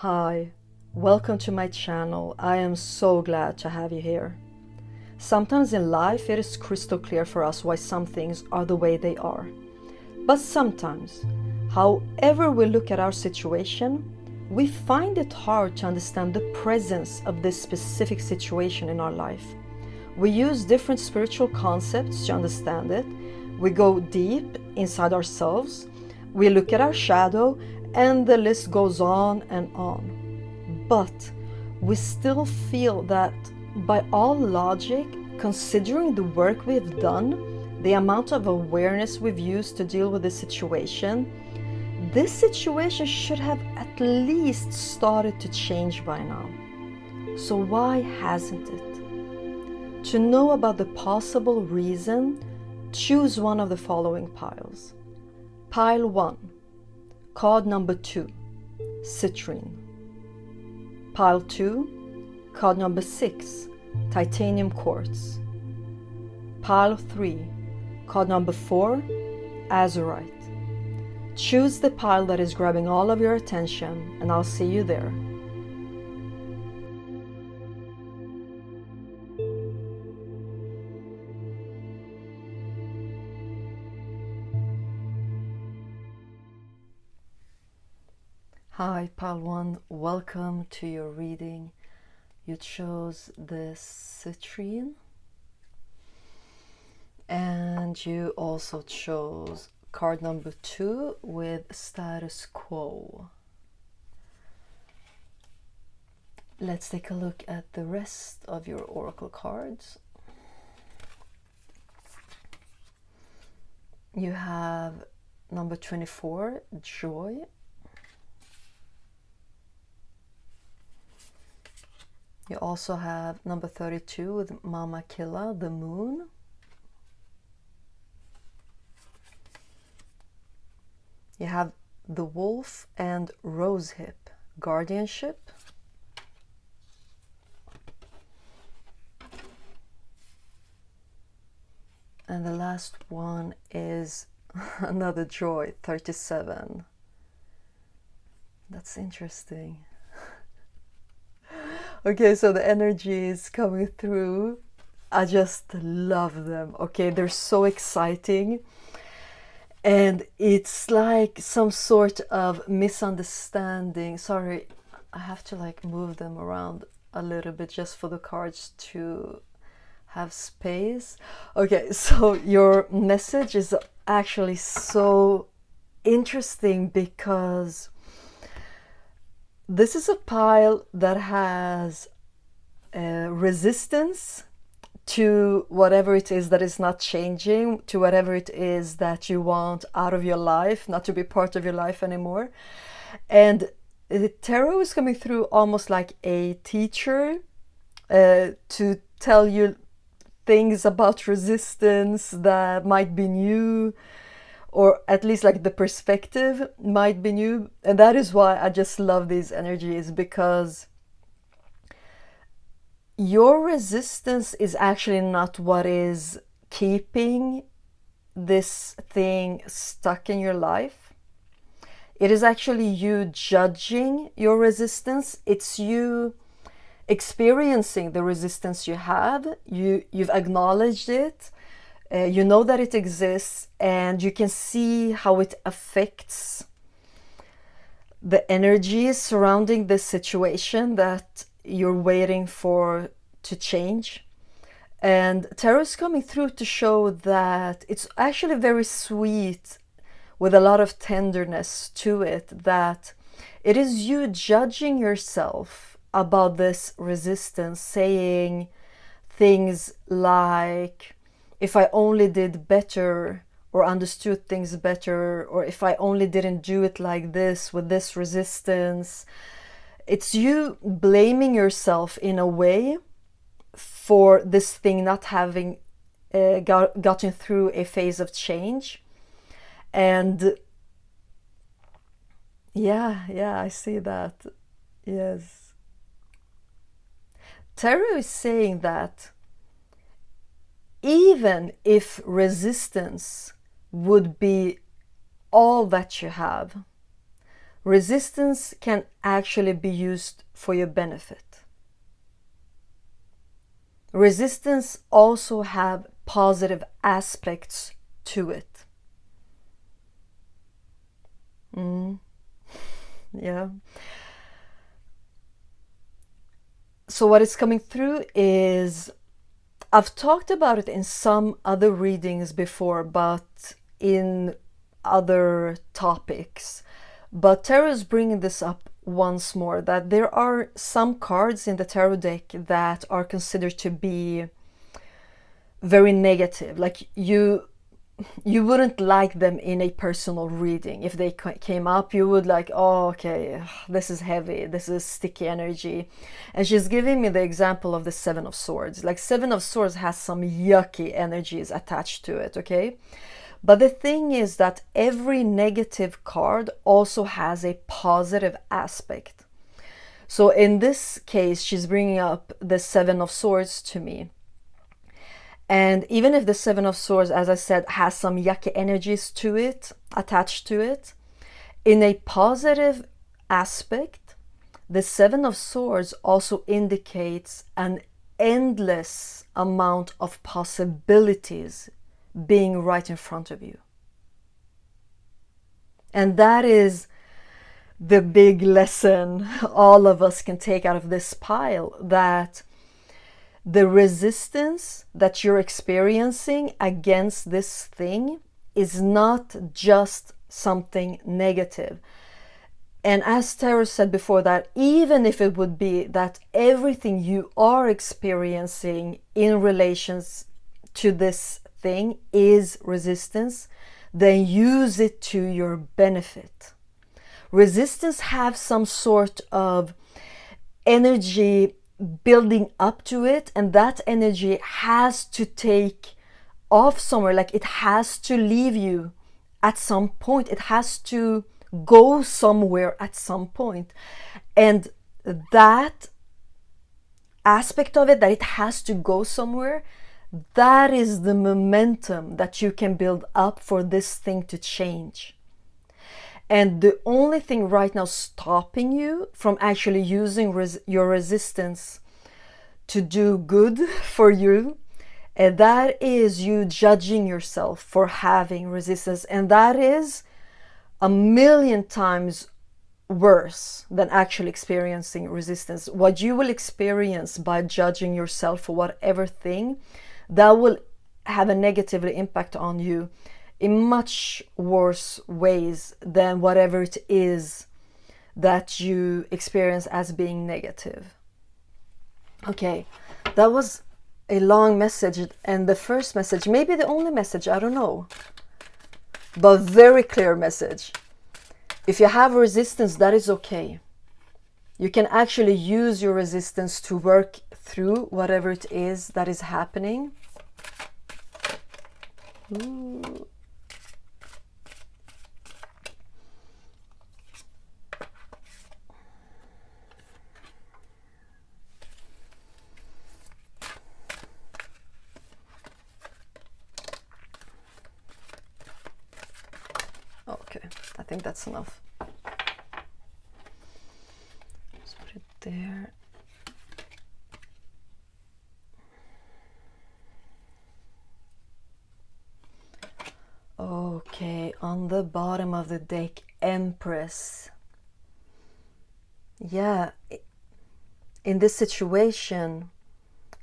Hi, welcome to my channel. I am so glad to have you here. Sometimes in life it is crystal clear for us why some things are the way they are. But sometimes, however we look at our situation, we find it hard to understand the presence of this specific situation in our life. We use different spiritual concepts to understand it. We go deep inside ourselves. We look at our shadow, and the list goes on and on. But we still feel that by all logic, considering the work we've done, the amount of awareness we've used to deal with this situation should have at least started to change by now. So why hasn't it? To know about the possible reason, choose one of the following piles. Pile 1. Card number 2, Citrine. Pile 2, card number 6, Titanium Quartz. Pile 3, card number 4, Azurite. Choose the pile that is grabbing all of your attention, and I'll see you there. Hi, Pile 1, welcome to your reading. You chose this Citrine, and you also chose card number 2 with Status Quo. Let's take a look at the rest of your oracle cards. You have number 24, Joy. You also have number 32 with Mama Killa, the Moon. You have the Wolf and Rosehip, Guardianship. And the last one is another Joy, 37. That's interesting. Okay, so the energy is coming through. I just love them. Okay, they're so exciting. And it's like some sort of misunderstanding. Sorry, I have to like move them around a little bit just for the cards to have space. Okay, so your message is actually so interesting because this is a pile that has resistance to whatever it is that is not changing, to whatever it is that you want out of your life, not to be part of your life anymore. And the tarot is coming through almost like a teacher to tell you things about resistance that might be new, or at least like the perspective might be new. And that is why I just love these energies, because your resistance is actually not what is keeping this thing stuck in your life. It is actually you judging your resistance. It's you experiencing the resistance you have. You've acknowledged it. You know that it exists, and you can see how it affects the energies surrounding this situation that you're waiting for to change. And tarot is coming through to show that it's actually very sweet, with a lot of tenderness to it, that it is you judging yourself about this resistance, saying things like, if I only did better or understood things better, or if I only didn't do it like this with this resistance. It's you blaming yourself in a way for this thing not having gotten through a phase of change. And yeah, I see that. Yes. Tarot is saying that even if resistance would be all that you have, resistance can actually be used for your benefit. Resistance also have positive aspects to it. Yeah. So what is coming through is, I've talked about it in some other readings before, but in other topics. But tarot is bringing this up once more, that there are some cards in the tarot deck that are considered to be very negative. Like you wouldn't like them in a personal reading. If they came up, you would like, oh, okay, this is heavy, this is sticky energy. And she's giving me the example of the Seven of Swords. Like Seven of Swords has some yucky energies attached to it, okay? But the thing is that every negative card also has a positive aspect. So in this case, she's bringing up the Seven of Swords to me. And even if the Seven of Swords, as I said, has some yucky energies to it, attached to it, in a positive aspect, the Seven of Swords also indicates an endless amount of possibilities being right in front of you. And that is the big lesson all of us can take out of this pile, that the resistance that you're experiencing against this thing is not just something negative. And as Tarot said before, that even if it would be that everything you are experiencing in relations to this thing is resistance, then use it to your benefit. Resistance have some sort of energy building up to it, and that energy has to take off somewhere. Like it has to leave you at some point. It has to go somewhere at some point. And that aspect of it, that it has to go somewhere, that is the momentum that you can build up for this thing to change. And the only thing right now stopping you from actually using your resistance to do good for you, and that is you judging yourself for having resistance. And that is 1,000,000 times worse than actually experiencing resistance. What you will experience by judging yourself for whatever thing, that will have a negative impact on you in much worse ways than whatever it is that you experience as being negative. Okay, that was a long message, and the first message, maybe the only message, I don't know, but very clear message. If you have resistance, that is okay. You can actually use your resistance to work through whatever it is that is happening. Ooh. Okay, I think that's enough. Just put it there. Okay, on the bottom of the deck, Empress. Yeah, in this situation,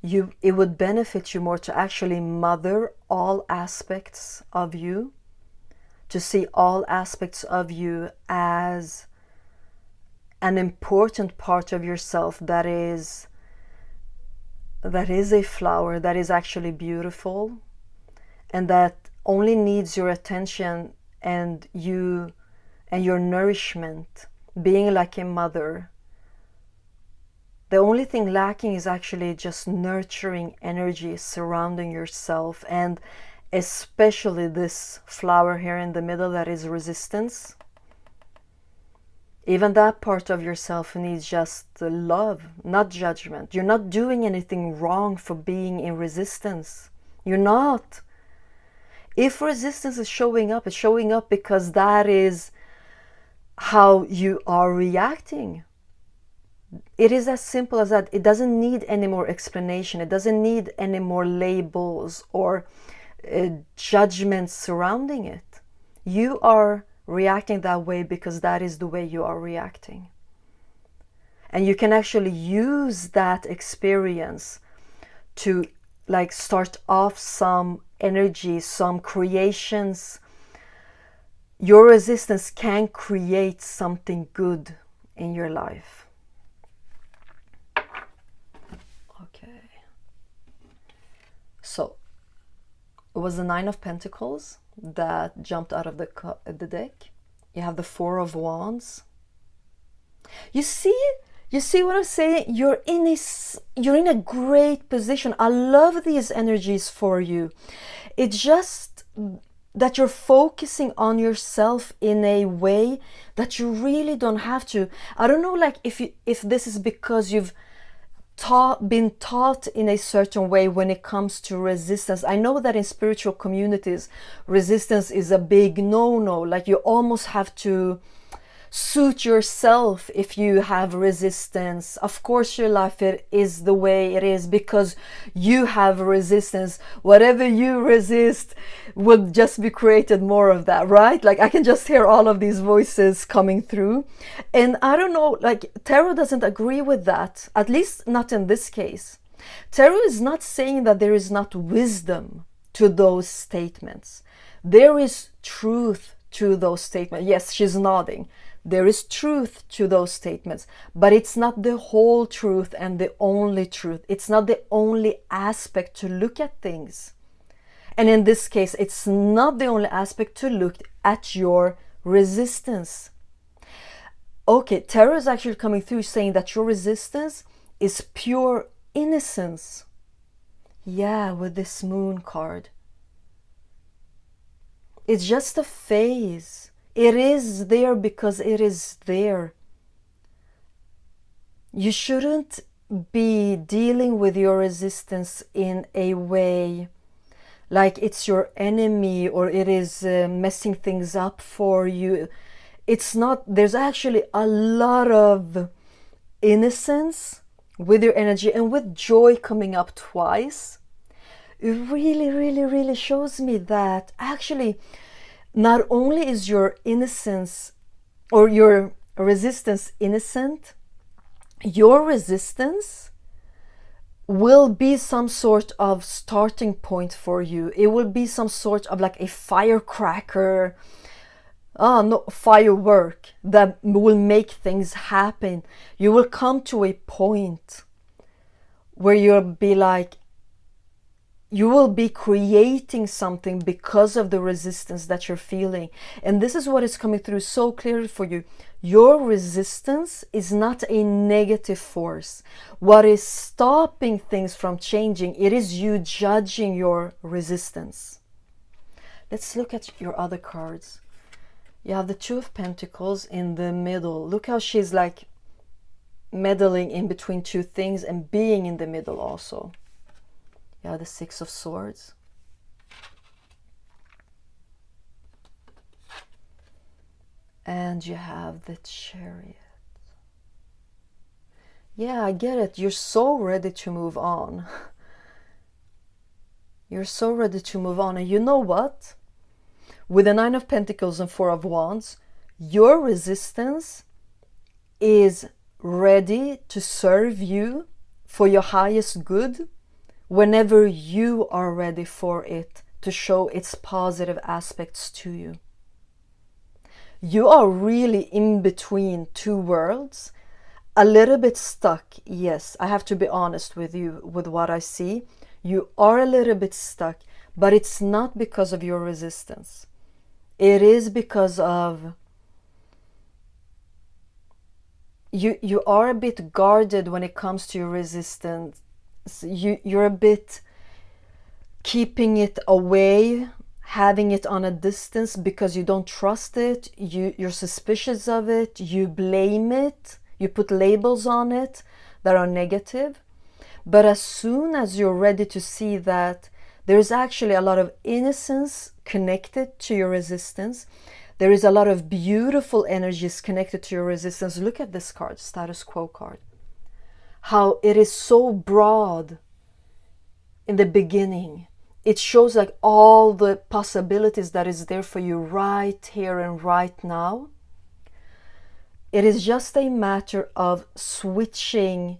it would benefit you more to actually mother all aspects of you, to see all aspects of you as an important part of yourself that is a flower, that is actually beautiful, and that only needs your attention and you and your nourishment, being like a mother. The only thing lacking is actually just nurturing energy surrounding yourself, and especially this flower here in the middle that is resistance. Even that part of yourself needs just love, not judgment. You're not doing anything wrong for being in resistance. You're not. If resistance is showing up, it's showing up because that is how you are reacting. It is as simple as that. It doesn't need any more explanation. It doesn't need any more labels or judgments surrounding it. You are reacting that way because that is the way you are reacting. And you can actually use that experience to like start off some energy, some creations. Your resistance can create something good in your life. Okay. So it was the Nine of Pentacles that jumped out of the deck. You have the Four of Wands. You see what I'm saying? You're in a great position. I love these energies for you. It's just that you're focusing on yourself in a way that you really don't have to. I don't know, like if this is because you've been taught in a certain way when it comes to resistance. I know that in spiritual communities, resistance is a big no-no. Like you almost have to suit yourself if you have resistance. Of course your life is the way it is because you have resistance. Whatever you resist will just be created more of that, right? Like I can just hear all of these voices coming through. And I don't know, like tarot doesn't agree with that, at least not in this case. Tarot is not saying that there is not wisdom to those statements. There is truth to those statements. Yes, she's nodding. There is truth to those statements, but it's not the whole truth and the only truth. It's not the only aspect to look at things. And in this case, it's not the only aspect to look at your resistance. Okay, tarot is actually coming through saying that your resistance is pure innocence. Yeah, with this Moon card. It's just a phase. It is there because it is there. You shouldn't be dealing with your resistance in a way like it's your enemy or it is messing things up for you. It's not. There's actually a lot of innocence with your energy, and with joy coming up twice. It really, really, really shows me that actually not only is your innocence or your resistance innocent, your resistance will be some sort of starting point for you. It will be some sort of like a firecracker, firework that will make things happen. You will come to a point where you'll be like, you will be creating something because of the resistance that you're feeling. And this is what is coming through so clearly for you. Your resistance is not a negative force. What is stopping things from changing, it is you judging your resistance. Let's look at your other cards. You have the Two of Pentacles in the middle. Look how she's like meddling in between two things and being in the middle also. You have the Six of Swords. And you have the Chariot. Yeah, I get it. You're so ready to move on. You're so ready to move on. And you know what? With the Nine of Pentacles and Four of Wands, your resistance is ready to serve you for your highest good whenever you are ready for it to show its positive aspects to you. You are really in between two worlds, a little bit stuck. Yes, I have to be honest with you with what I see. You are a little bit stuck, but it's not because of your resistance. It is because of you are a bit guarded when it comes to your resistance. You're a bit keeping it away, having it on a distance because you don't trust it, you're suspicious of it, you blame it, you put labels on it that are negative. But as soon as you're ready to see that there's actually a lot of innocence connected to your resistance, There is a lot of beautiful energies connected to your resistance. Look at this card, status quo card. How it is so broad in the beginning. It shows like all the possibilities that is there for you right here and right now. It is just a matter of switching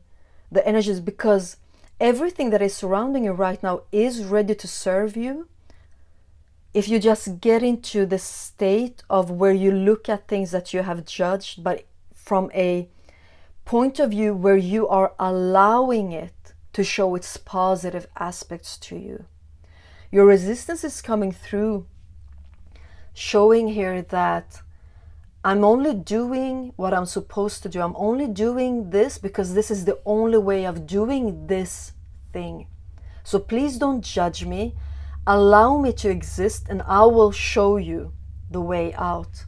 the energies, because everything that is surrounding you right now is ready to serve you. If you just get into the state of where you look at things that you have judged, but from a point of view where you are allowing it to show its positive aspects to you. Your resistance is coming through, showing here that I'm only doing what I'm supposed to do. I'm only doing this because this is the only way of doing this thing. So please don't judge me. Allow me to exist, and I will show you the way out.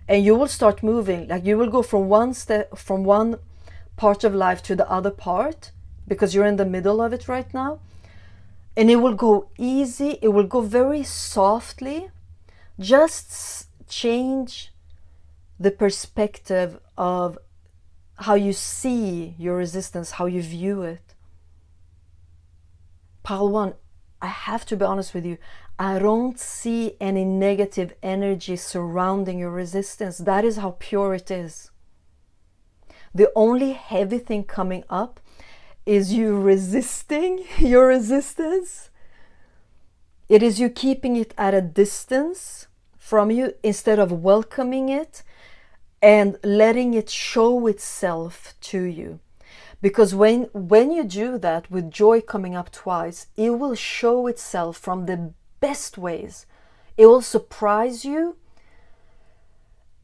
And you will start moving. Like you will go from one part of life to the other part, because you're in the middle of it right now. And it will go easy. It will go very softly. Just change the perspective of how you see your resistance, how you view it. Pile 1, I have to be honest with you. I don't see any negative energy surrounding your resistance. That is how pure it is. The only heavy thing coming up is you resisting your resistance. It is you keeping it at a distance from you instead of welcoming it and letting it show itself to you. Because when you do that, with joy coming up twice, it will show itself from the best ways. It will surprise you,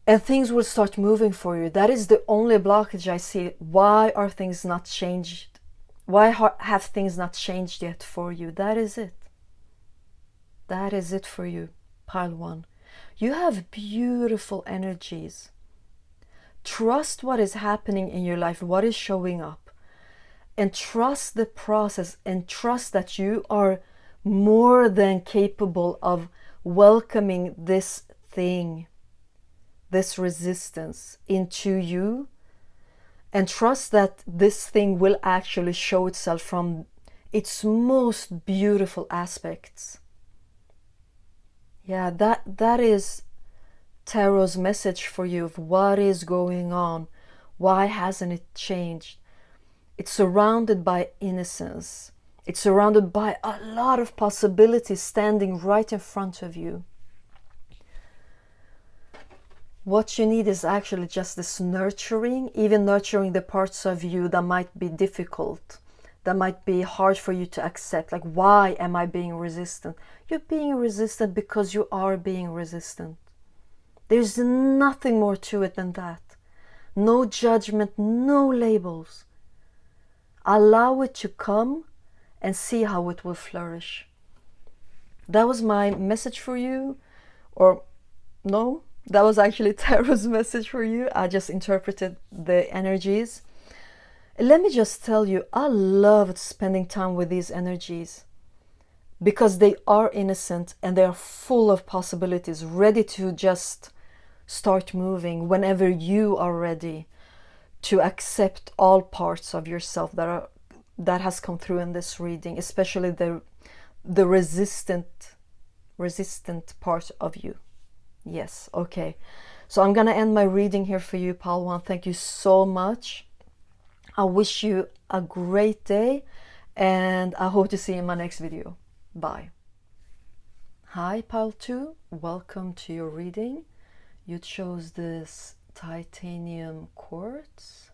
and things will start moving for you. That is the only blockage I see. Why are things not changed? Why have things not changed yet for you? That is it. That is it for you, pile 1. You have beautiful energies. Trust what is happening in your life, what is showing up, and trust the process, and trust that you are more than capable of welcoming this thing, this resistance into you, and trust that this thing will actually show itself from its most beautiful aspects. Yeah, that is Tarot's message for you of what is going on. Why hasn't it changed? It's surrounded by innocence. It's surrounded by a lot of possibilities standing right in front of you. What you need is actually just this nurturing, even nurturing the parts of you that might be difficult, that might be hard for you to accept. Like, why am I being resistant? You're being resistant because you are being resistant. There's nothing more to it than that. No judgment, no labels. Allow it to come and see how it will flourish. That was my message for you. Or no, that was actually Tarot's message for you. I just interpreted the energies. Let me just tell you, I loved spending time with these energies because they are innocent and they are full of possibilities, ready to just start moving whenever you are ready to accept all parts of yourself that has come through in this reading, especially the resistant part of you. Yes, okay. So I'm gonna end my reading here for you, pile 1. Thank you so much. I wish you a great day, and I hope to see you in my next video. Bye. Hi, pile 2. Welcome to your reading. You chose this titanium quartz,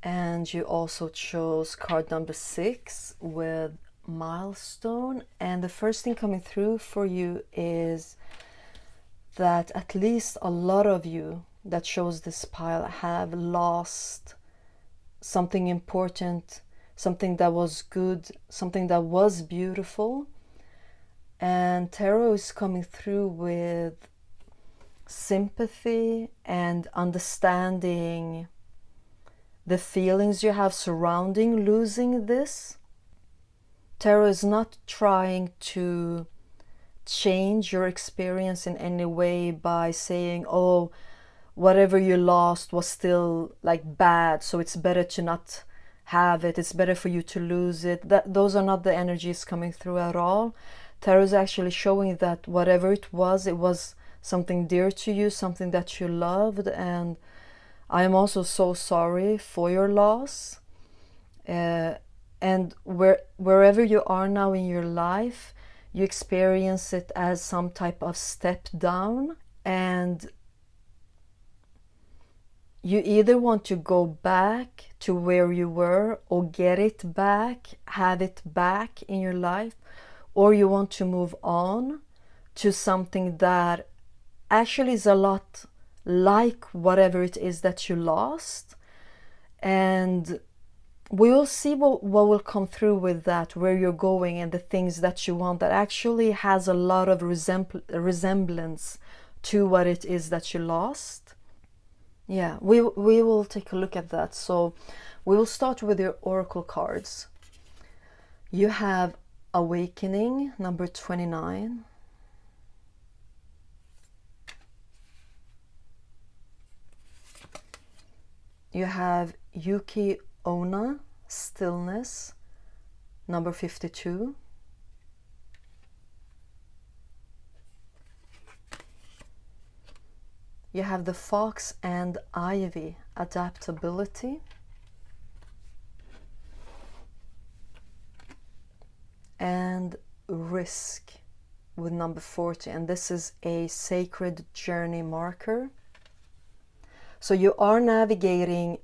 and you also chose card number 6 with milestone. And the first thing coming through for you is that at least a lot of you that chose this pile have lost something important, something that was good, something that was beautiful. And Tarot is coming through with sympathy and understanding the feelings you have surrounding losing this. Tarot is not trying to change your experience in any way by saying, oh, whatever you lost was still like bad, so it's better to not have it, it's better for you to lose it. Those are not the energies coming through at all. Tarot is actually showing that whatever it was something dear to you, something that you loved, and I am also so sorry for your loss. And wherever you are now in your life, you experience it as some type of step down, and you either want to go back to where you were or get it back, have it back in your life, or you want to move on to something that actually is a lot like whatever it is that you lost. And we will see what will come through with that, where you're going and the things that you want that actually has a lot of resemblance to what it is that you lost. Yeah, we will take a look at that. So we will start with your oracle cards. You have Awakening, number 29. You have Yuki Onna, Stillness, number 52. You have the Fox and Ivy, Adaptability. And Risk with number 40. And this is a sacred journey marker. So you are navigating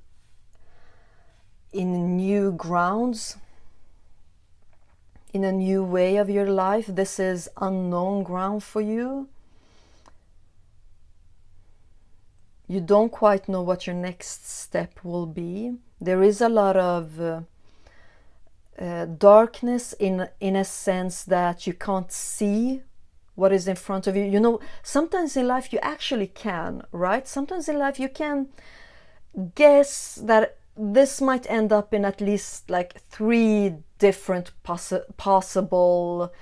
in new grounds, in a new way of your life. This is unknown ground for you. You don't quite know what your next step will be. There is a lot of darkness in a sense that you can't see what is in front of you. You know, sometimes in life you actually can, right? Sometimes in life you can guess that this might end up in at least like 3 different possible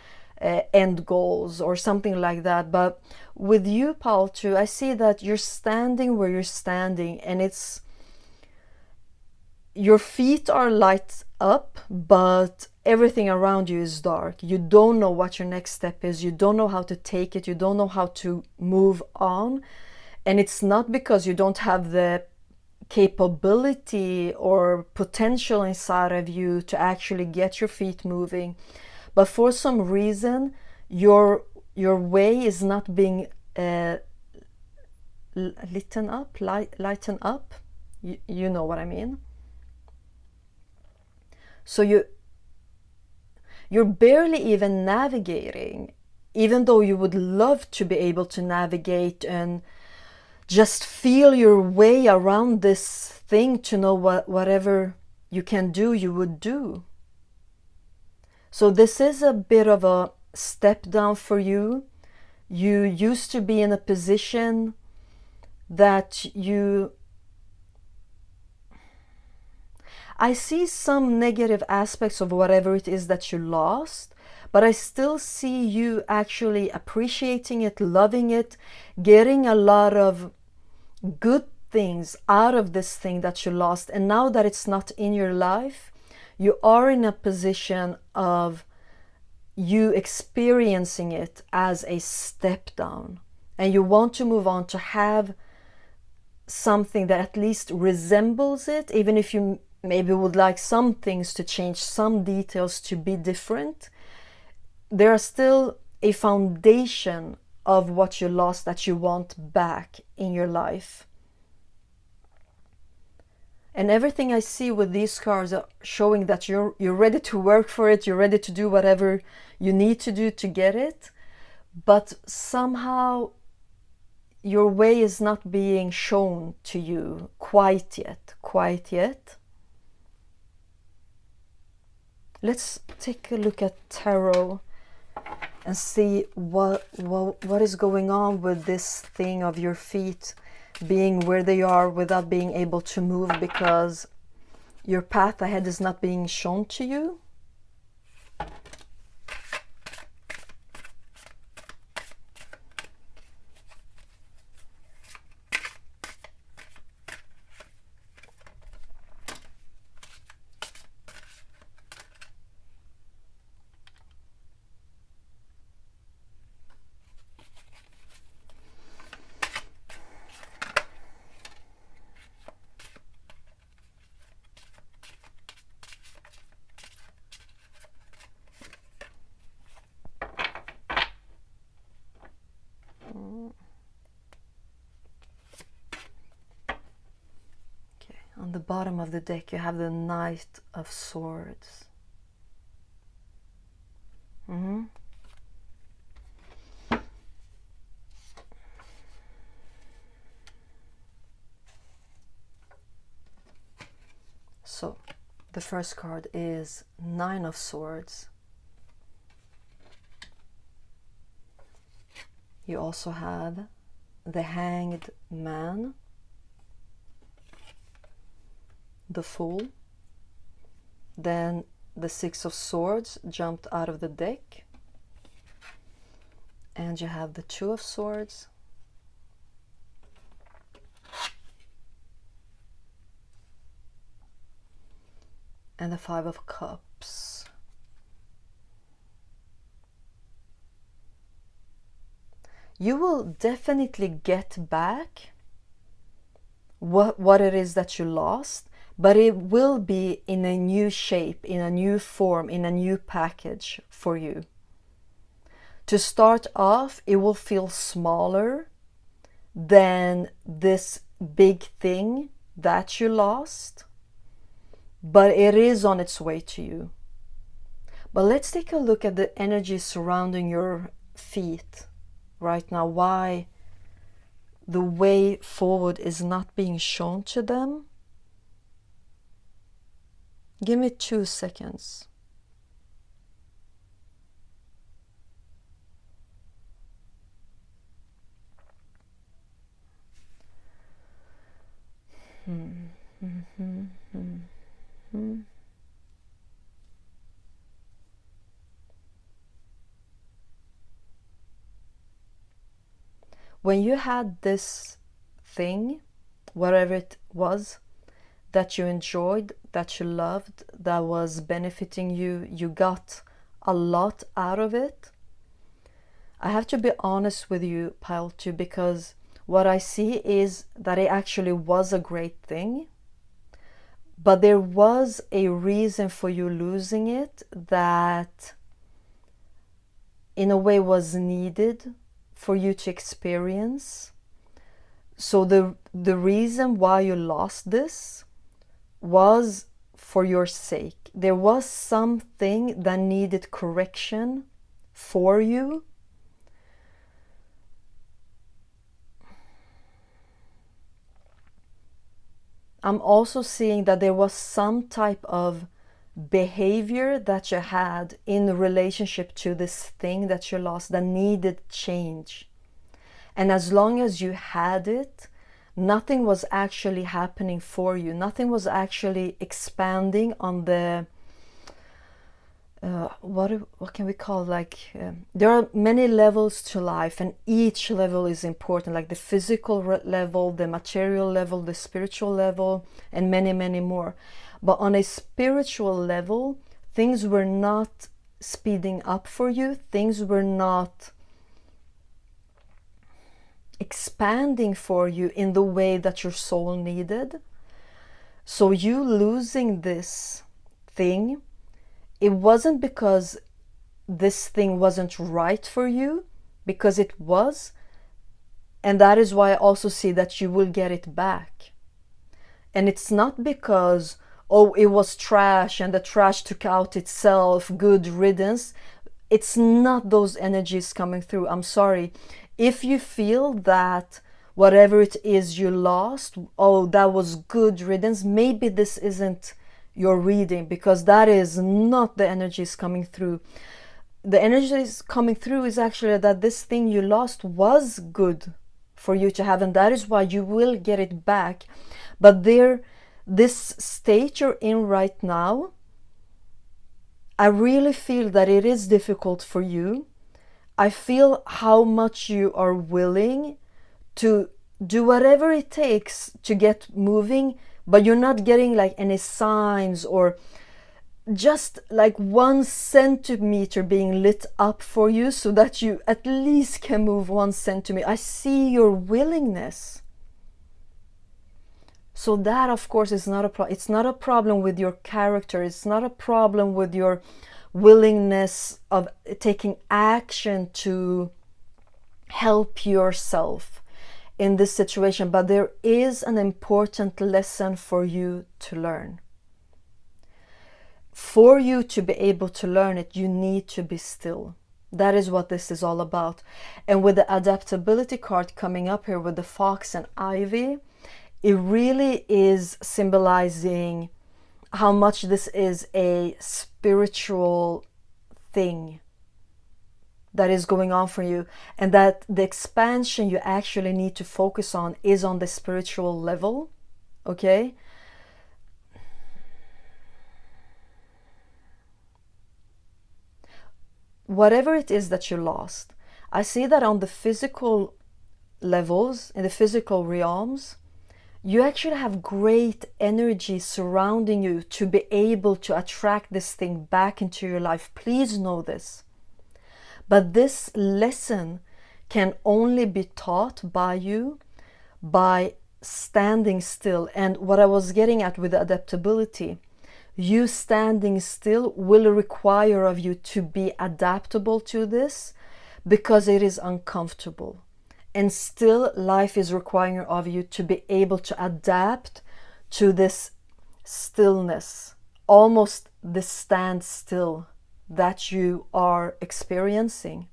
end goals or something like that. But with you, Paltu, I see that you're standing where you're standing, and it's your feet are light up, but everything around you is dark. You don't know what your next step is. You don't know how to take it. You don't know how to move on. And it's not because you don't have the capability or potential inside of you to actually get your feet moving, but for some reason your way is not being lighten up. You know what I mean. So you're barely even navigating, even though you would love to be able to navigate and just feel your way around this thing, to know whatever you can do, you would do. So this is a bit of a step down for you. You used to be in a position that I see some negative aspects of whatever it is that you lost, but I still see you actually appreciating it, loving it, getting a lot of good things out of this thing that you lost. And now that it's not in your life, you are in a position of you experiencing it as a step down, and you want to move on to have something that at least resembles it, even if you maybe would like some things to change, some details to be different. There are still a foundation of what you lost that you want back in your life. And everything I see with these cards are showing that you're ready to work for it, you're ready to do whatever you need to do to get it, but somehow your way is not being shown to you quite yet. Let's take a look at tarot and see what is going on with this thing of your feet being where they are without being able to move because your path ahead is not being shown to you. On the bottom of the deck, you have the Knight of Swords. So, the first card is Nine of Swords. You also have the Hanged Man, the Fool, then the Six of Swords jumped out of the deck, and you have the Two of Swords, and the Five of Cups. You will definitely get back what it is that you lost, but it will be in a new shape, in a new form, in a new package for you. To start off, it will feel smaller than this big thing that you lost, but it is on its way to you. But let's take a look at the energy surrounding your feet right now. Why the way forward is not being shown to them. Give me 2 seconds. When you had this thing, whatever it was, that you enjoyed, that you loved, that was benefiting you, you got a lot out of it. I have to be honest with you, Pile 2, because what I see is that it actually was a great thing, but there was a reason for you losing it that in a way was needed for you to experience. So the reason why you lost this was for your sake. There was something that needed correction for you. I'm also seeing that there was some type of behavior that you had in relationship to this thing that you lost that needed change. And as long as you had it, nothing was actually happening for you. Nothing was actually expanding on the what can we call, there are many levels to life, and each level is important, like the physical level, the material level, the spiritual level, and many, many more. But on a spiritual level, things were not speeding up for you. Things were not expanding for you in the way that your soul needed. So you losing this thing, it wasn't because this thing wasn't right for you, because it was. And that is why I also see that you will get it back. And it's not because, oh, it was trash and the trash took out itself, good riddance. It's not those energies coming through. I'm sorry. If you feel that whatever it is you lost, oh, that was good riddance, maybe this isn't your reading, because that is not the energies coming through. The energies coming through is actually that this thing you lost was good for you to have, and that is why you will get it back. But this state you're in right now, I really feel that it is difficult for you. I feel how much you are willing to do whatever it takes to get moving, but you're not getting like any signs or just like 1 centimeter being lit up for you so that you at least can move 1 centimeter. I see your willingness. So that, of course, is not a problem. It's not a problem with your character. It's not a problem with your willingness of taking action to help yourself. in this situation, but there is an important lesson for you to learn. For you to be able to learn it, you need to be still. That is what this is all about. And with the adaptability card coming up here with the fox and ivy, it really is symbolizing how much this is a spiritual thing that is going on for you, and that the expansion you actually need to focus on is on the spiritual level. Okay? Whatever it is that you lost, I see that on the physical levels, in the physical realms, you actually have great energy surrounding you to be able to attract this thing back into your life. Please know this. But this lesson can only be taught by you by standing still. And what I was getting at with the adaptability, you standing still will require of you to be adaptable to this, because it is uncomfortable. And still life is requiring of you to be able to adapt to this stillness, almost the standstill that you are experiencing.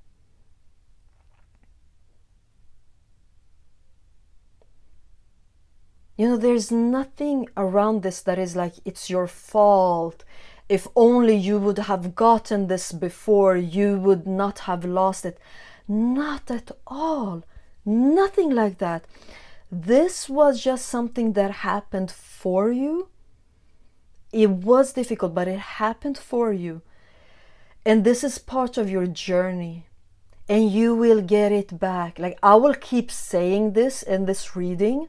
You know, there's nothing around this that is like it's your fault. If only you would have gotten this before, you would not have lost it. Not at all. Nothing like that. This was just something that happened for you. It was difficult, but it happened for you. And this is part of your journey. And you will get it back. Like, I will keep saying this in this reading,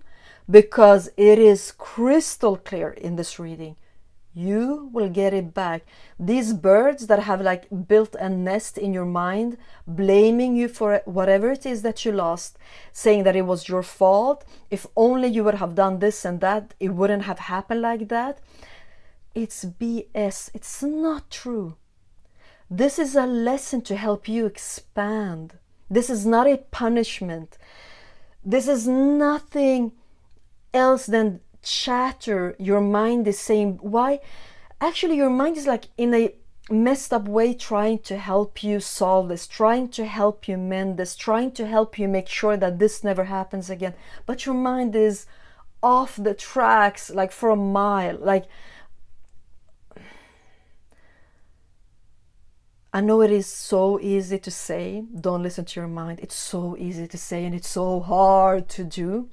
because it is crystal clear in this reading. You will get it back. These birds that have like built a nest in your mind, blaming you for whatever it is that you lost, saying that it was your fault, if only you would have done this and that, it wouldn't have happened like that. It's BS. It's not true. This is a lesson to help you expand. This is not a punishment. This is nothing else than chatter your mind is saying. Why? Actually, your mind is like in a messed up way trying to help you solve this, trying to help you mend this, trying to help you make sure that this never happens again. But your mind is off the tracks like for a mile. Like, I know it is so easy to say, don't listen to your mind. It's so easy to say and it's so hard to do.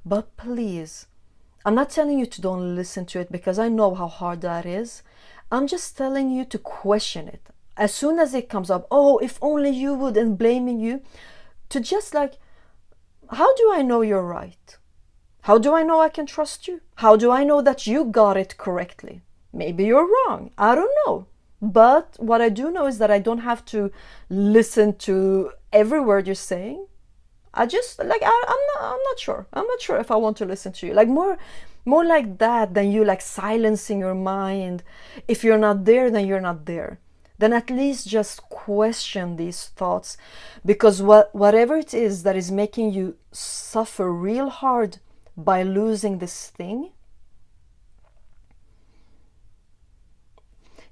But please, I'm not telling you to don't listen to it, because I know how hard that is. I'm just telling you to question it. As soon as it comes up, oh, if only you would, and blaming you, to just like, how do I know you're right? How do I know I can trust you? How do I know that you got it correctly? Maybe you're wrong. I don't know. But what I do know is that I don't have to listen to every word you're saying. I just like, I'm not sure. I'm not sure if I want to listen to you. Like more like that than you like silencing your mind. If you're not there, then you're not there. Then at least just question these thoughts, because whatever it is that is making you suffer real hard by losing this thing.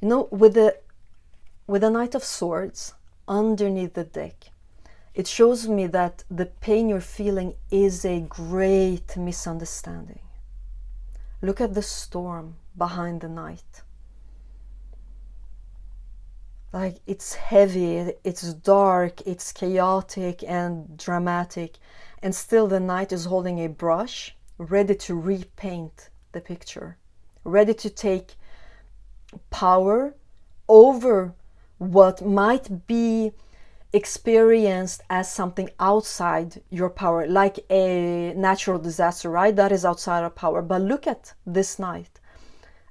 You know, with the Knight of Swords underneath the deck, it shows me that the pain you're feeling is a great misunderstanding. Look at the storm behind the knight. Like, it's heavy, it's dark, it's chaotic and dramatic, and still the knight is holding a brush, ready to repaint the picture, ready to take power over what might be experienced as something outside your power, like a natural disaster, right? That is outside our power. But look at this knight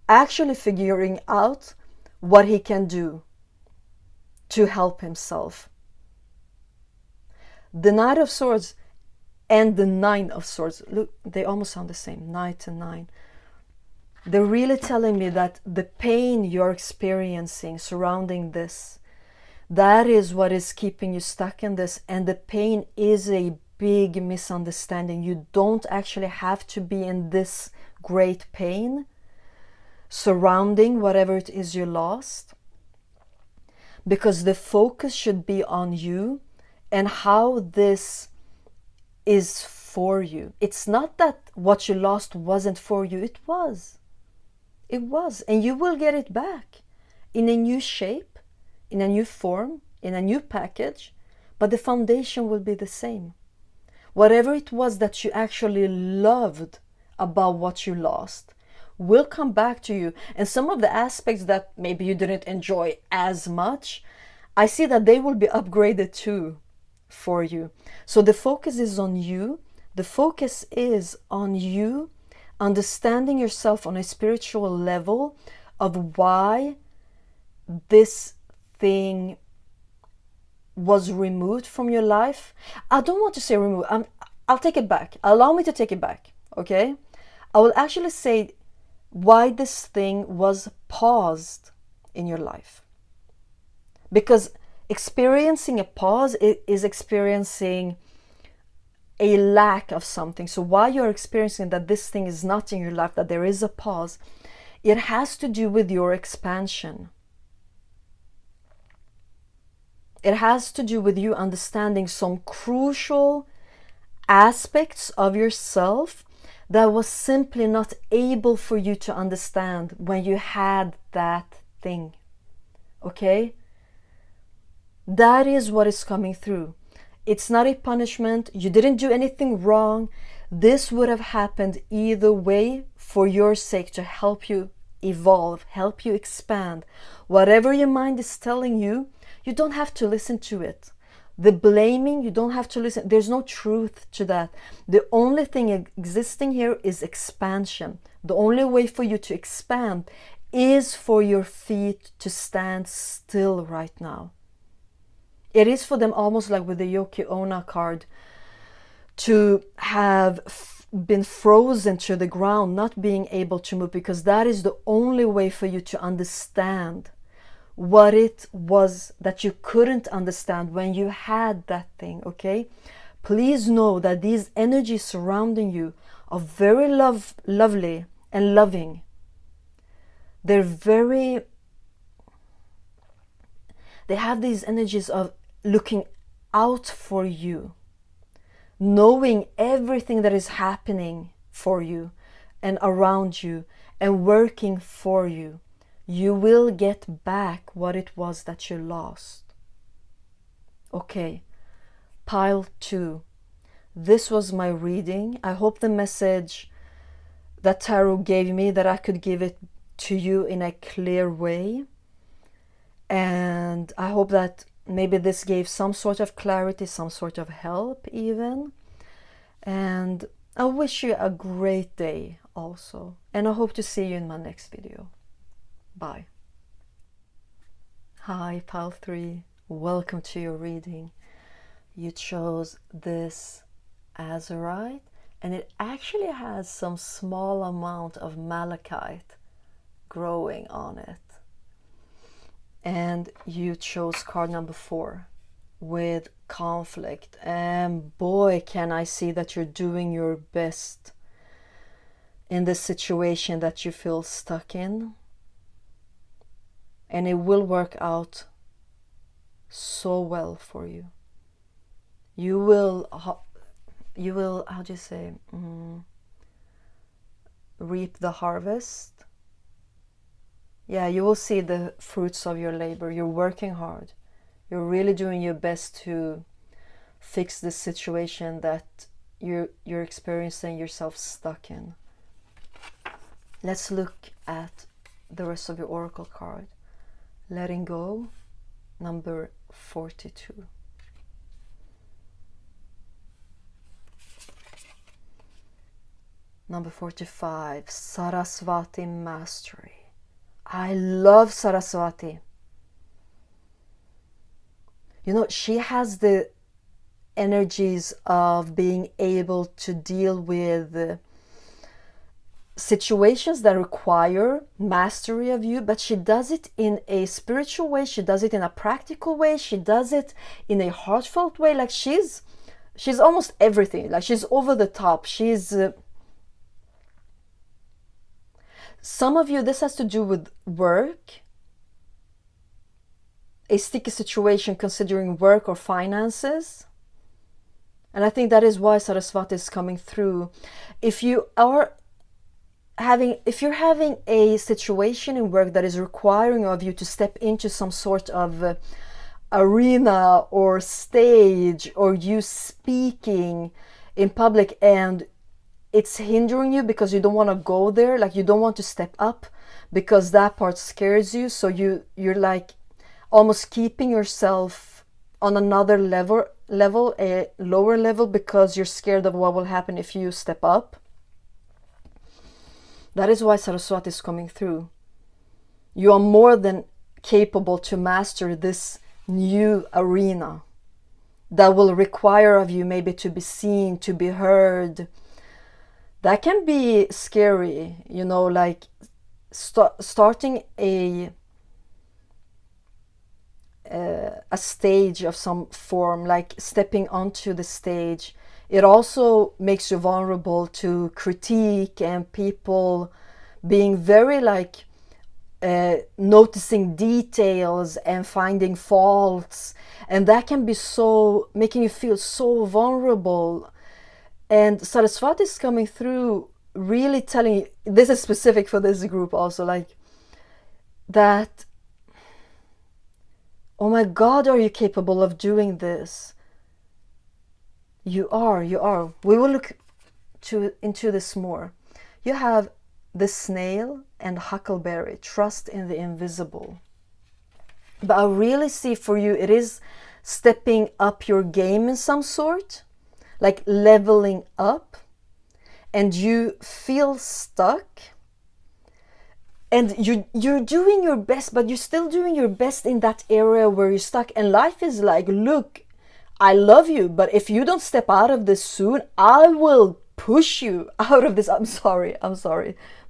actually figuring out what he can do to help himself. The Knight of Swords and the Nine of Swords, look, they almost sound the same, Knight and Nine. They're really telling me that the pain you're experiencing surrounding this, that is what is keeping you stuck in this. And the pain is a big misunderstanding. You don't actually have to be in this great pain surrounding whatever it is you lost, because the focus should be on you and how this is for you. It's not that what you lost wasn't for you. It was. It was. And you will get it back in a new shape, in a new form, in a new package, but the foundation will be the same. Whatever it was that you actually loved about what you lost will come back to you. And some of the aspects that maybe you didn't enjoy as much, I see that they will be upgraded too for you. So the focus is on you. The focus is on you understanding yourself on a spiritual level of why this thing was removed from your life. I don't want to say removed. I'll take it back. Allow me to take it back, okay? I will actually say why this thing was paused in your life. Because experiencing a pause is experiencing a lack of something. So while you're experiencing that this thing is not in your life, that there is a pause, it has to do with your expansion. It has to do with you understanding some crucial aspects of yourself that was simply not able for you to understand when you had that thing. Okay? That is what is coming through. It's not a punishment. You didn't do anything wrong. This would have happened either way for your sake, to help you evolve, help you expand. Whatever your mind is telling you, you don't have to listen to it. The blaming, you don't have to listen. There's no truth to that. The only thing existing here is expansion. The only way for you to expand is for your feet to stand still right now. It is for them almost like with the Yoki Ona card, to have been frozen to the ground, not being able to move, because that is the only way for you to understand what it was that you couldn't understand when you had that thing, okay? Please know that these energies surrounding you are very lovely and loving. They have these energies of looking out for you, knowing everything that is happening for you and around you and working for you. You will get back what it was that you lost. Okay, pile 2. This was my reading. I hope the message that Tarot gave me, that I could give it to you in a clear way. And I hope that maybe this gave some sort of clarity, some sort of help even. And I wish you a great day also. And I hope to see you in my next video. Bye. Hi, pile 3. Welcome to your reading. You chose this Azurite, and it actually has some small amount of malachite growing on it. And you chose card number 4 with conflict. And boy, can I see that you're doing your best in this situation that you feel stuck in. And it will work out so well for you. You will, how do you say, reap the harvest. Yeah, you will see the fruits of your labor. You're working hard. You're really doing your best to fix the situation that you're experiencing yourself stuck in. Let's look at the rest of your oracle card. Letting go, number 42. Number 45, Saraswati Mastery. I love Saraswati. You know, she has the energies of being able to deal with situations that require mastery of you, but she does it in a spiritual way, she does it in a practical way, she does it in a heartfelt way. Like she's she's almost everything. Like, she's over the top. She's some of you, this has to do with work, a sticky situation considering work or finances. And I think that is why Saraswati is coming through. If you're having a situation in work that is requiring of you to step into some sort of arena or stage, or you speaking in public, and it's hindering you because you don't want to go there, like you don't want to step up because that part scares you, so you're like almost keeping yourself on another level, a lower level, because you're scared of what will happen if you step up. That is why Saraswati is coming through. You are more than capable to master this new arena that will require of you maybe to be seen, to be heard. That can be scary, you know, like starting a stage of some form, like stepping onto the stage. It also makes you vulnerable to critique and people being very like noticing details and finding faults, and that can be so making you feel so vulnerable. And Saraswati is coming through really telling you, this is specific for this group also, like that, oh my God, are you capable of doing this? You are. We will look into this more. You have the snail and huckleberry, trust in the invisible. But I really see for you, it is stepping up your game in some sort, like leveling up, and you feel stuck. And you're doing your best, but you're still doing your best in that area where you're stuck. And life is like, look, I love you, but if you don't step out of this soon, I will push you out of this. I'm sorry.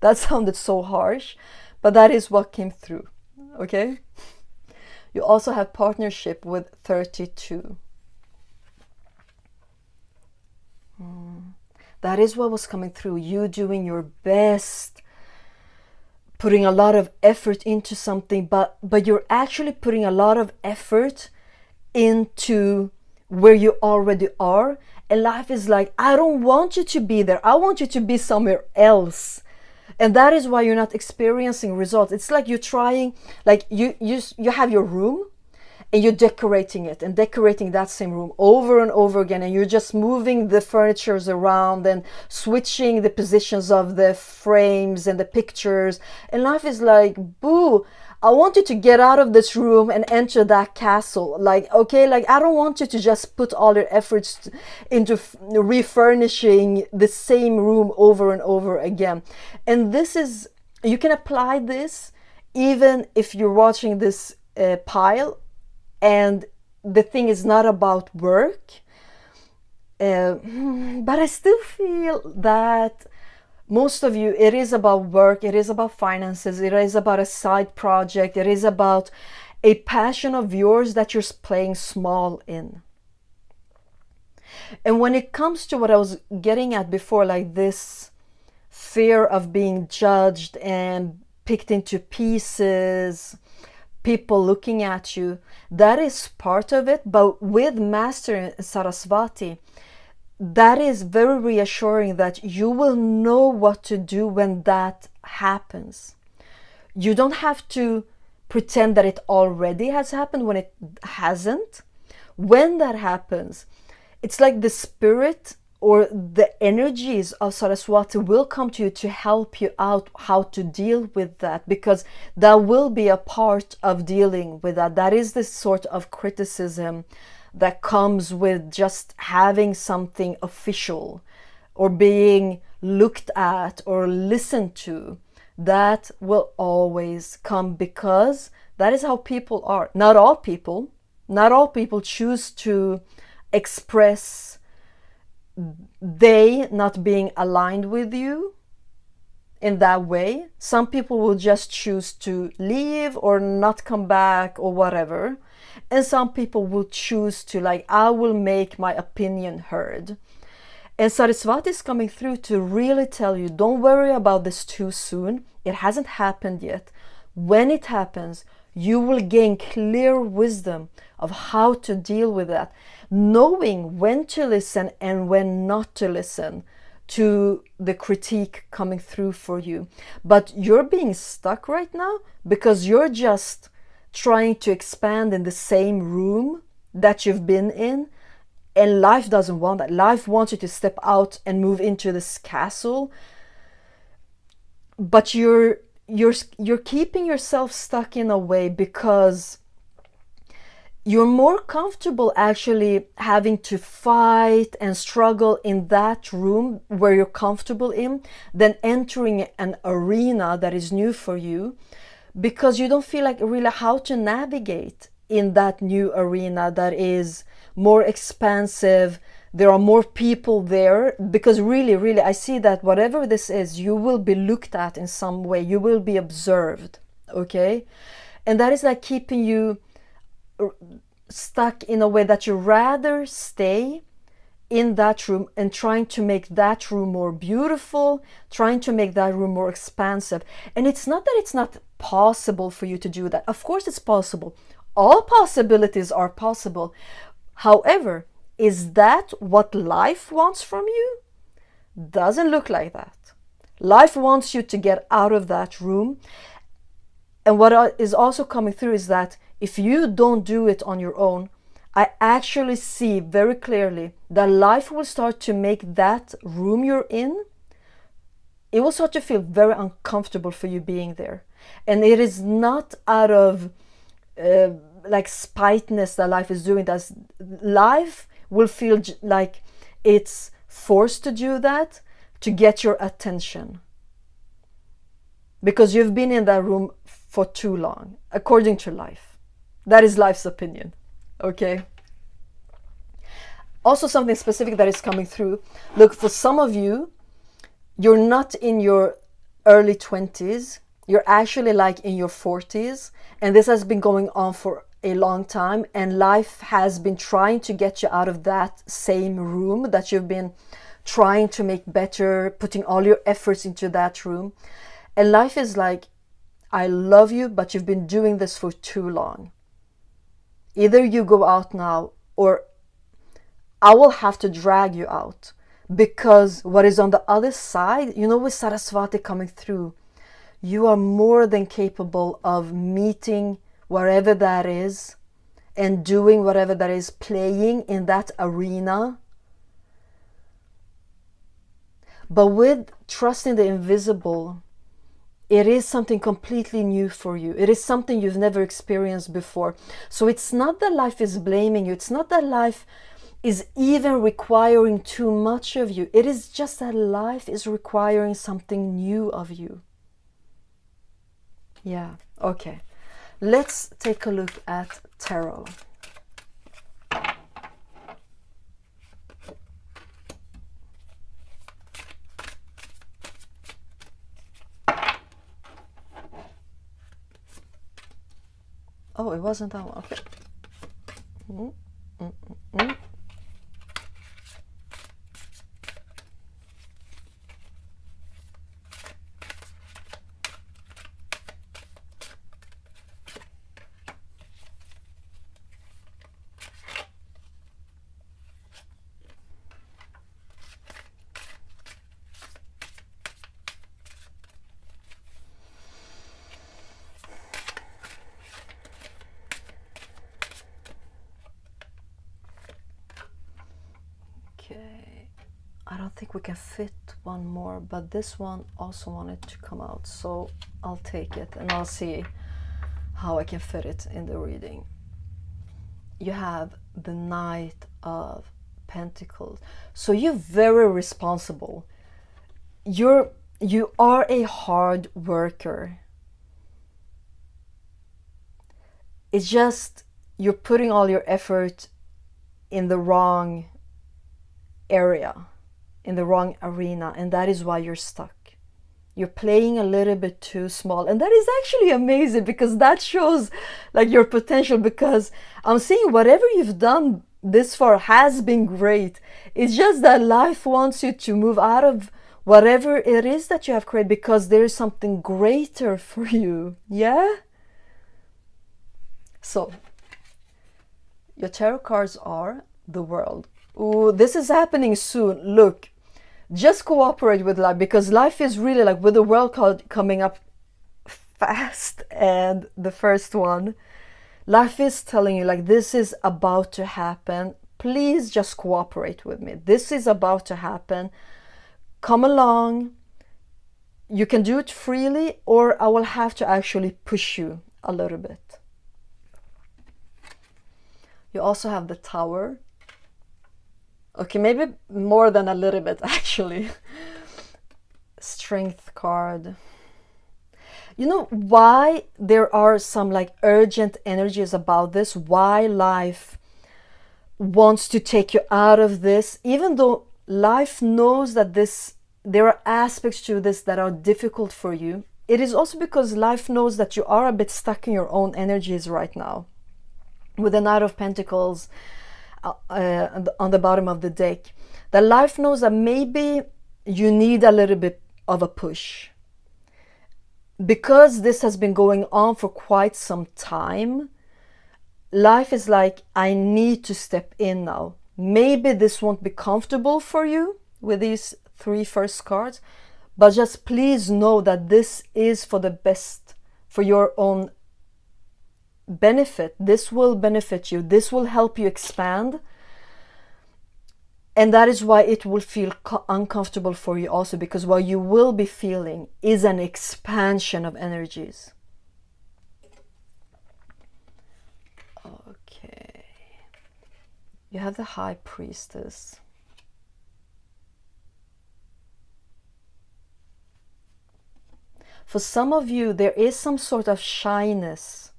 That sounded so harsh, but that is what came through, okay? You also have partnership with 32. That is what was coming through. You doing your best, putting a lot of effort into something, but you're actually putting a lot of effort into where you already are. And life is like, I don't want you to be there. I want you to be somewhere else. And that is why you're not experiencing results. It's like you're trying, like you have your room and you're decorating it and decorating that same room over and over again. And you're just moving the furnitures around and switching the positions of the frames and the pictures. And life is like, boo, I want you to get out of this room and enter that castle. Like, okay, like I don't want you to just put all your efforts into refurnishing the same room over and over again. And this is, you can apply this even if you're watching this pile and the thing is not about work. But I still feel that most of you, it is about work, it is about finances, it is about a side project, it is about a passion of yours that you're playing small in. And when it comes to what I was getting at before, like this fear of being judged and picked into pieces, people looking at you, that is part of it. But with Master Saraswati, that is very reassuring that you will know what to do when that happens. You don't have to pretend that it already has happened when it hasn't. When that happens, it's like the spirit or the energies of Saraswati will come to you to help you out how to deal with that, because that will be a part of dealing with that. That is the sort of criticism that comes with just having something official or being looked at or listened to. That will always come because that is how people are. Not all people choose to express they not being aligned with you in that way. Some people will just choose to leave or not come back or whatever. And some people will choose to, like, I will make my opinion heard. And Saraswati is coming through to really tell you, don't worry about this too soon. It hasn't happened yet. When it happens, you will gain clear wisdom of how to deal with that, knowing when to listen and when not to listen to the critique coming through for you. But you're being stuck right now because you're just trying to expand in the same room that you've been in. And life doesn't want that. Life wants you to step out and move into this castle. But you're keeping yourself stuck in a way because you're more comfortable actually having to fight and struggle in that room where you're comfortable in than entering an arena that is new for you, because you don't feel like really how to navigate in that new arena that is more expansive. There are more people there, because really I see that whatever this is, you will be looked at in some way, you will be observed, okay? And that is like keeping you stuck in a way that you rather stay in that room and trying to make that room more beautiful, trying to make that room more expansive. And it's not that it's not possible for you to do that. Of course it's possible. All possibilities are possible. However, is that what life wants from you? Doesn't look like that. Life wants you to get out of that room. And what is also coming through is that if you don't do it on your own, I actually see very clearly that life will start to make that room you're in, it will start to feel very uncomfortable for you being there. And it is not out of like spiteness that life is doing that. Life will feel like it's forced to do that to get your attention, because you've been in that room for too long, according to life. That is life's opinion, okay? Also, something specific that is coming through. Look, for some of you, you're not in your early 20s, you're actually like in your 40s, and this has been going on for a long time, and life has been trying to get you out of that same room that you've been trying to make better, putting all your efforts into that room. And life is like, I love you, but you've been doing this for too long. Either you go out now, or I will have to drag you out, because what is on the other side, you know, with Saraswati coming through, you are more than capable of meeting wherever that is and doing whatever that is, playing in that arena. But with trusting the invisible, it is something completely new for you. It is something you've never experienced before. So it's not that life is blaming you. It's not that life is even requiring too much of you. It is just that life is requiring something new of you. Yeah, okay. Let's take a look at tarot. Oh, it wasn't that one. Okay. Okay, I don't think we can fit one more, but this one also wanted to come out, so I'll take it and I'll see how I can fit it in the reading. You have the Knight of Pentacles. So you're very responsible. You are a hard worker. It's just you're putting all your effort in the wrong area, in the wrong arena, and that is why you're stuck. You're playing a little bit too small. And that is actually amazing, because that shows like your potential, because I'm seeing whatever you've done this far has been great. It's just that life wants you to move out of whatever it is that you have created, because there is something greater for you. Yeah? So, your tarot cards are the World. Ooh, this is happening soon. Look, just cooperate with life, because life is really like, with the World card coming up fast, and the first one, life is telling you like, this is about to happen. Please just cooperate with me. This is about to happen. Come along. You can do it freely, or I will have to actually push you a little bit. You also have the Tower. Okay, maybe more than a little bit, actually. Strength card. You know why there are some like urgent energies about this? Why life wants to take you out of this, even though life knows that there are aspects to this that are difficult for you. It is also because life knows that you are a bit stuck in your own energies right now. With the Knight of Pentacles on the bottom of the deck, that life knows that maybe you need a little bit of a push, because this has been going on for quite some time. Life is like, I need to step in now. Maybe this won't be comfortable for you with these 3 first cards, but just please know that this is for the best, for your own benefit. This will benefit you. This will help you expand. And that is why it will feel uncomfortable for you also, because what you will be feeling is an expansion of energies. Okay. You have the High Priestess. For some of you, there is some sort of shyness,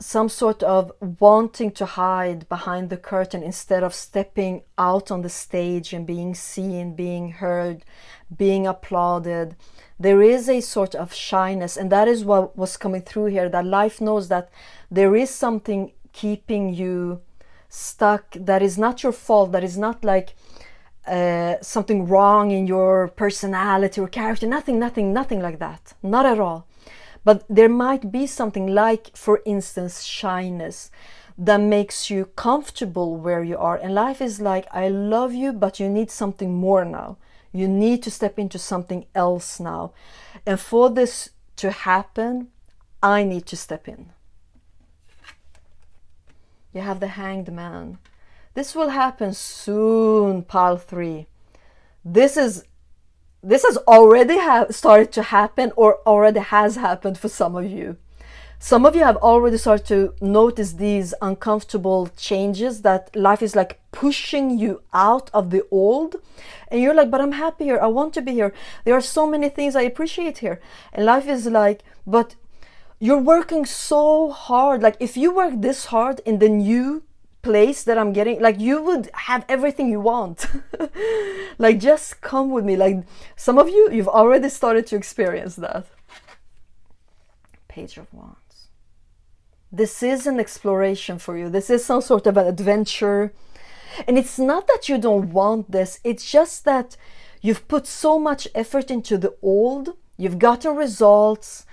some sort of wanting to hide behind the curtain instead of stepping out on the stage and being seen, being heard, being applauded. There is a sort of shyness, and that is what was coming through here, that life knows that there is something keeping you stuck, that is not your fault, that is not like something wrong in your personality or character, nothing like that, not at all. But there might be something like, for instance, shyness that makes you comfortable where you are. And life is like, I love you, but you need something more now. You need to step into something else now. And for this to happen, I need to step in. You have the Hanged Man. This will happen soon, pile 3. This has already started to happen, or already has happened for some of you. Some of you have already started to notice these uncomfortable changes, that life is like pushing you out of the old. And you're like, but I'm happy here. I want to be here. There are so many things I appreciate here. And life is like, but you're working so hard. Like, if you work this hard in the new place that I'm getting, like, you would have everything you want. Like, just come with me. Like, some of you, you've already started to experience that. Page of Wands. This is an exploration for you. This is some sort of an adventure. And it's not that you don't want this. It's just that you've put so much effort into the old. You've gotten results.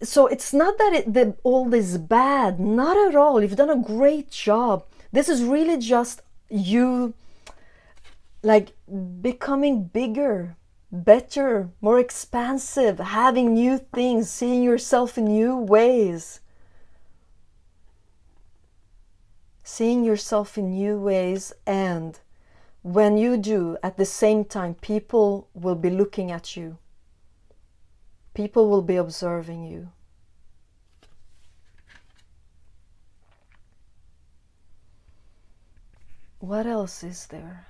So it's not that the old is bad. Not at all. You've done a great job. This is really just you, like, becoming bigger, better, more expansive, having new things, seeing yourself in new ways. Seeing yourself in new ways, and when you do, at the same time, people will be looking at you. People will be observing you. What else is there?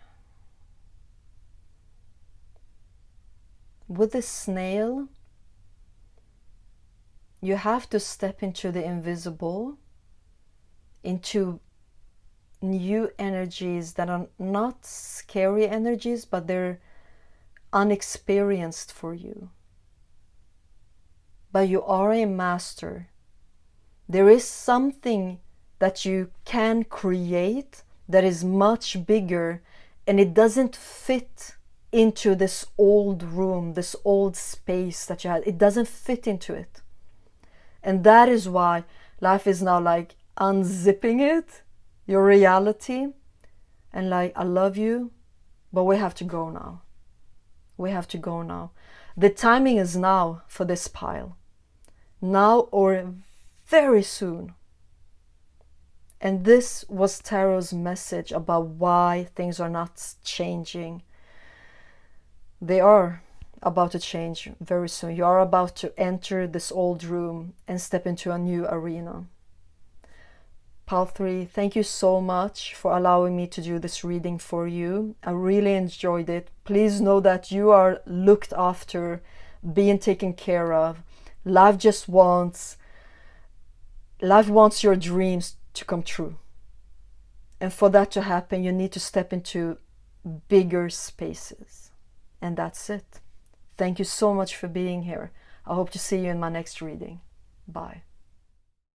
With the snail, you have to step into the invisible, into new energies that are not scary energies, but they're unexperienced for you. But you are a master. There is something that you can create that is much bigger, and it doesn't fit into this old room, this old space that you had. It doesn't fit into it. And that is why life is now like unzipping it, your reality, and like, I love you, but we have to go now. We have to go now. The timing is now for this pile. Now or very soon. And this was Tarot's message about why things are not changing. They are about to change very soon. You are about to enter this old room and step into a new arena. Pile 3, thank you so much for allowing me to do this reading for you. I really enjoyed it. Please know that you are looked after, being taken care of. Life wants your dreams to come true. And for that to happen, you need to step into bigger spaces. And that's it. Thank you so much for being here. I hope to see you in my next reading. Bye.